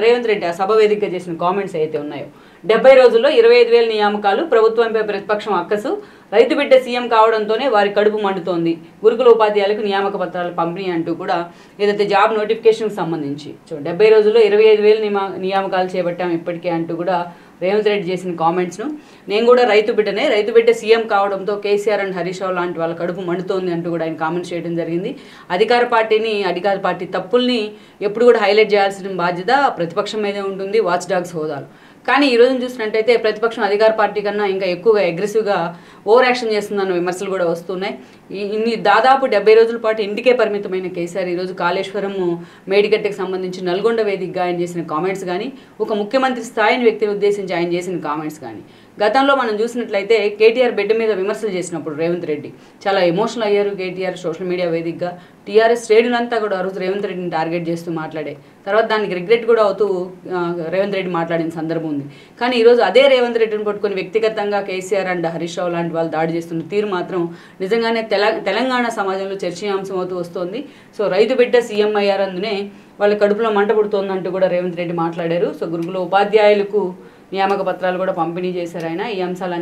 రేవంత్ రెడ్డి ఆ సభ వేదికగా చేసిన కామెంట్స్ అయితే ఉన్నాయో 70 రోజుల్లో 25,000 నియామకాలు ప్రభుత్వంపై ప్రతిపక్షం అక్కసు రైతు బిడ్డ సీఎం కావడంతోనే వారి కడుపు మండుతోంది గురుకుల ఉపాధ్యాయులకు నియామక పత్రాలు పంపిణీ అంటూ కూడా ఏదైతే జాబ్ నోటిఫికేషన్కి సంబంధించి 70 రోజుల్లో 25,000 నియామకాలు చేపట్టాం ఇప్పటికే అంటూ కూడా రేవంత్ రెడ్డి చేసిన కామెంట్స్ను నేను కూడా రైతు బిడ్డ సీఎం కావడంతో కేసీఆర్ అండ్ హరీష్ రావు లాంటి వాళ్ళ కడుపు మండుతోంది అంటూ కూడా ఆయన కామెంట్స్ చేయడం జరిగింది. అధికార పార్టీ తప్పుల్ని ఎప్పుడు కూడా హైలైట్ చేయాల్సిన బాధ్యత ప్రతిపక్షం మీదే ఉంటుంది వాచ్ డాగ్స్ హోదాలు. కానీ ఈ రోజున చూసినట్టయితే ప్రతిపక్షం అధికార పార్టీ కన్నా ఇంకా ఎక్కువగా అగ్రెసివ్గా ఓవర్ యాక్షన్ చేస్తుందన్న విమర్శలు కూడా వస్తున్నాయి. దాదాపు 70 రోజుల పాటు ఇంటికే పరిమితమైన కేసీఆర్ ఈరోజు కాళేశ్వరం మేడిగడ్డకు సంబంధించి నల్గొండ వేదికగా ఆయన చేసిన కామెంట్స్ కానీ ఒక ముఖ్యమంత్రి స్థాయిని వ్యక్తిని ఉద్దేశించి ఆయన చేసిన కామెంట్స్ కానీ గతంలో మనం చూసినట్లయితే కేటీఆర్ బిడ్డ మీద విమర్శలు చేసినప్పుడు రేవంత్ రెడ్డి చాలా ఎమోషనల్ అయ్యారు. కేటీఆర్ సోషల్ మీడియా వేదికగా టీఆర్ఎస్ శ్రేణులంతా కూడా ఆ రోజు రేవంత్ రెడ్డిని టార్గెట్ చేస్తూ మాట్లాడే తర్వాత దానికి రిగ్రెట్ కూడా అవుతూ రేవంత్ రెడ్డి మాట్లాడిన సందర్భం ఉంది. కానీ ఈరోజు అదే రేవంత్ రెడ్డిని పట్టుకొని వ్యక్తిగతంగా కేసీఆర్ అండ్ హరీష్ రావు లాంటి వాళ్ళు దాడి చేస్తున్న తీరు మాత్రం నిజంగానే తెలంగాణ సమాజంలో చర్చనీయాంశం అవుతూ వస్తుంది. సో రైతు బిడ్డ సీఎం అయ్యారందునే వాళ్ళ కడుపులో మంట పుడుతోందంటూ కూడా రేవంత్ రెడ్డి మాట్లాడారు. సో గురుకుల ఉపాధ్యాయులకు నియామక పత్రాలు కూడా పంపిణీ చేశారు ఆయన. ఈ అంశాలన్నీ